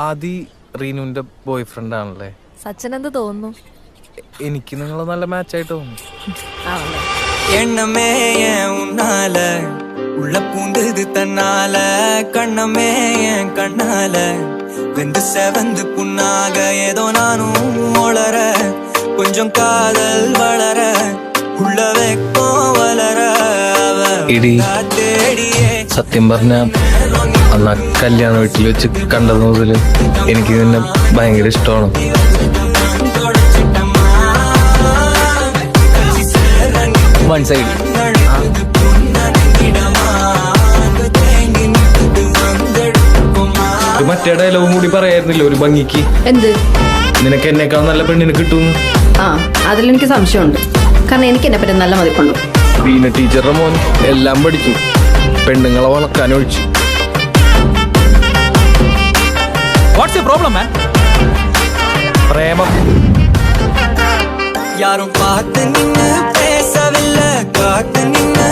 ആദി റീനുവിന്റെ boy friend ആണല്ലേ? സച്ചിൻ എന്ത് തോന്നുന്നു? എനിക്ക് നിങ്ങൾ നല്ല മാച്ച് ആയിട്ട് തോന്നുന്നു. எண்ணமே ஏன் உன்னால உள்ள பூந்தது தன்னால கண்ணமே என் கண்ணால வெந்து செவந்து புண்ணாக ஏதோ நானும் ஒளர கொஞ்சம் காதல் வளர உள்ள வெக்கம் வளர ഇടി സത്യം പറഞ്ഞ അന്ന് കല്യാണ വീട്ടിൽ വെച്ച് കണ്ടത് മുതൽ എനിക്ക് നിന്നെ ഭയങ്കര ഇഷ്ടമാണ്. വൺ സൈഡ് മറ്റേ ഡയലോഗും കൂടി പറയായിരുന്നില്ല ഒരു ഭംഗിക്ക്. എന്ത്? നിനക്ക് എന്നേക്കാൾ നല്ല പെണ്ണിനെ കിട്ടുന്നു. ആ, അതിലെനിക്ക് സംശയമുണ്ട്. കാരണം എനിക്ക് എന്നെ പറ്റി നല്ല മതിപ്പുണ്ട്. റീന ടീച്ചറുടെ മോൻ എല്ലാം പഠിച്ചു, പെണ്ണുങ്ങളെ വളർത്താൻ ഒഴിച്ചു. പ്രേമം யாரும் பார்த்து நின்னு பேசவில்லை, காட்டு நின்னு